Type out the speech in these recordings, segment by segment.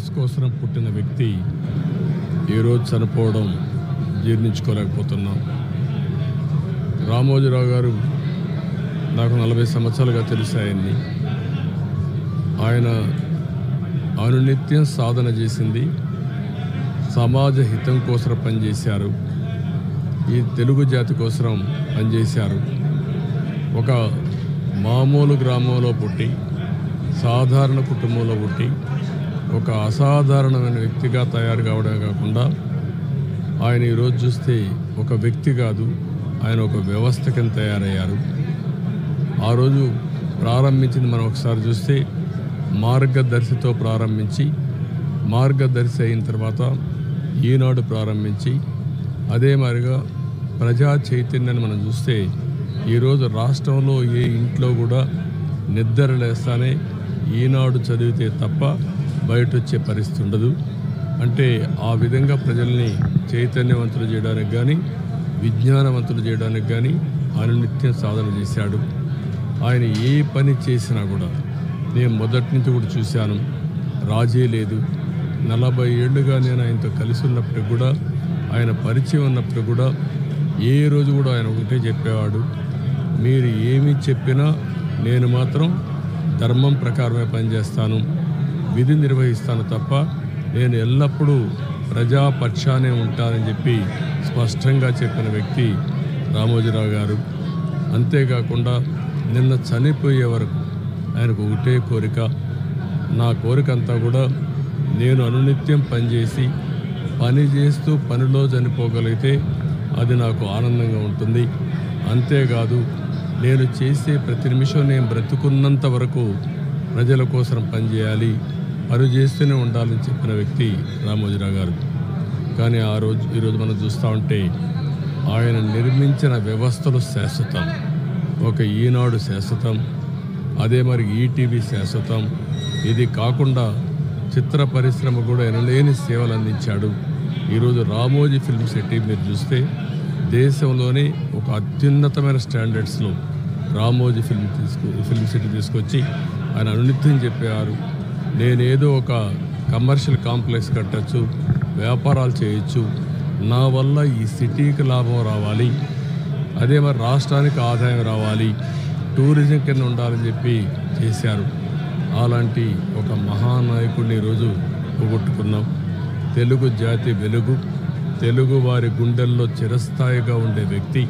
Rights కోసం పుట్టిన వ్యక్తి ఈరోజు చనిపోవడం జీర్ణించుకోలేకపోతున్నాం. రామోజీరావు గారు నాకు 40 సంవత్సరాలుగా తెలిసాయని. ఆయన అనునిత్యం సాధన చేసింది సమాజ హితం కోసం పనిచేశారు. ఈ తెలుగు జాతి కోసం పనిచేశారు. ఒక మామూలు గ్రామంలో పుట్టి సాధారణ కుటుంబంలో పుట్టి ఒక అసాధారణమైన వ్యక్తిగా తయారు కావడమే కాకుండా ఆయన ఈరోజు చూస్తే ఒక వ్యక్తి కాదు, ఆయన ఒక వ్యవస్థ కింద తయారయ్యారు. ఆ రోజు ప్రారంభించింది మనం ఒకసారి చూస్తే మార్గదర్శితో ప్రారంభించి మార్గదర్శి అయిన తర్వాత ఈనాడు ప్రారంభించి అదే మాదిరిగా ప్రజా చైతన్యాన్ని మనం చూస్తే ఈరోజు రాష్ట్రంలో ఏ ఇంట్లో కూడా నిద్ర లేస్తానే ఈనాడు చదివితే తప్ప బయట వచ్చే పరిస్థితి ఉండదు. అంటే ఆ విధంగా ప్రజల్ని చైతన్యవంతులు చేయడానికి కానీ విజ్ఞానవంతులు చేయడానికి కానీ ఆయన నిత్యం సాధన చేశాడు. ఆయన ఏ పని చేసినా కూడా నేను మొదటి నుంచి కూడా చూశాను, రాజీ లేదు. 40 ఏళ్ళుగా నేను ఆయనతో కలిసి ఉన్నప్పటికి కూడా ఆయన పరిచయం ఉన్నప్పుడు కూడా ఏ రోజు కూడా ఆయన ఒకటే చెప్పేవాడు, మీరు ఏమి చెప్పినా నేను మాత్రం ధర్మం ప్రకారమే పనిచేస్తాను, విధి నిర్వహిస్తాను తప్ప నేను ఎల్లప్పుడూ ప్రజాపక్షానే ఉంటానని చెప్పి స్పష్టంగా చెప్పిన వ్యక్తి రామోజీరావు గారు. అంతేకాకుండా నిన్న చనిపోయే వరకు ఆయనకు ఒకటే కోరిక, నా కోరిక అంతా కూడా నేను అనునిత్యం పనిచేసి పని చేస్తూ పనిలో చనిపోగలిగితే అది నాకు ఆనందంగా ఉంటుంది. అంతేకాదు నేను చేసే ప్రతి నిమిషం నేను బ్రతుకున్నంత వరకు ప్రజల కోసం పనిచేయాలి, పని చేస్తూనే ఉండాలని చెప్పిన వ్యక్తి రామోజీరావు గారు. కానీ ఈరోజు మనం చూస్తూ ఉంటే ఆయన నిర్మించిన వ్యవస్థలు శాశ్వతం. ఒక ఈనాడు శాశ్వతం, అదే మరి ఈటీవీ శాశ్వతం. ఇది కాకుండా చిత్ర పరిశ్రమ కూడా ఎనలేని సేవలు అందించాడు. ఈరోజు రామోజీ ఫిల్మ్ సిటీ మీరు చూస్తే దేశంలోనే ఒక అత్యున్నతమైన స్టాండర్డ్స్లో రామోజీ ఫిల్మ్ సిటీ తీసుకొచ్చి ఆయన అనునిత్యం చెప్పేవారు, నేనేదో ఒక కమర్షియల్ కాంప్లెక్స్ కట్టచ్చు, వ్యాపారాలు చేయొచ్చు, నా వల్ల ఈ సిటీకి లాభం రావాలి, అదే మరి రాష్ట్రానికి ఆదాయం రావాలి, టూరిజం కింద ఉండాలని చెప్పి చేశారు. అలాంటి ఒక మహానాయకుడిని ఈరోజు పోగొట్టుకున్నాం. తెలుగు జాతి వెలుగు, తెలుగు వారి గుండెల్లో చిరస్థాయిగా ఉండే వ్యక్తి,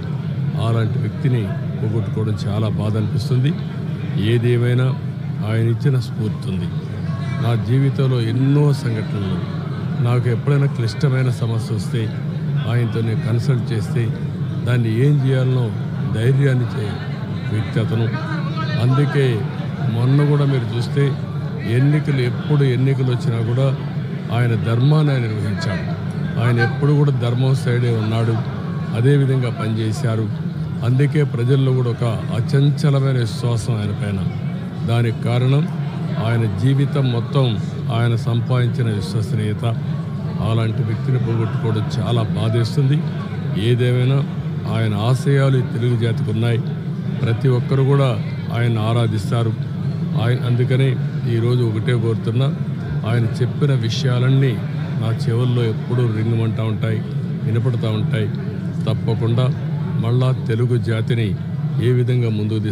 అలాంటి వ్యక్తిని పోగొట్టుకోవడం చాలా బాధ అనిపిస్తుంది. ఏదేమైనా ఆయన ఇచ్చిన స్ఫూర్తి ఉంది. నా జీవితంలో ఎన్నో సంఘటనలు, నాకు ఎప్పుడైనా క్లిష్టమైన సమస్య వస్తే ఆయనతో నేను కన్సల్ట్ చేస్తే దాన్ని ఏం చేయాలనో ధైర్యాన్ని వ్యక్తి అతను. అందుకే మొన్న కూడా మీరు చూస్తే ఎప్పుడు ఎన్నికలు వచ్చినా కూడా ఆయన ధర్మాన్ని ఆయన నిర్వహించాడు. ఆయన ఎప్పుడు కూడా ధర్మం సైడే ఉన్నాడు, అదేవిధంగా పనిచేశారు. అందుకే ప్రజల్లో కూడా ఒక అచంచలమైన విశ్వాసం ఆయన పైన. దానికి కారణం ఆయన జీవితం మొత్తం ఆయన సంపాదించిన విశ్వసనీయత. అలాంటి వ్యక్తిని పోగొట్టుకోవడం చాలా బాధేస్తుంది. ఏదేమైనా ఆయన ఆశయాలు తెలుగు జాతికి ఉన్నాయి. ప్రతి ఒక్కరు కూడా ఆయన ఆరాధిస్తారు. అందుకనే ఈరోజు ఒకటే కోరుతున్నా, ఆయన చెప్పిన విషయాలన్నీ నా చెవుల్లో ఎప్పుడూ రింగమంటూ ఉంటాయి, వినపడుతూ ఉంటాయి. తప్పకుండా మళ్ళా తెలుగు జాతిని ఏ విధంగా ముందుకు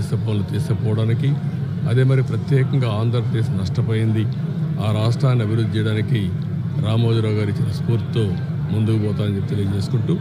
తీసుకుపోవడానికి, అదే మరి ప్రత్యేకంగా ఆంధ్రప్రదేశ్ నష్టపోయింది, ఆ రాష్ట్రాన్ని అభివృద్ధి చేయడానికి రామోజీరావు గారు ఇచ్చిన స్ఫూర్తితో ముందుకు పోతానని చెప్పి తెలియజేసుకుంటూ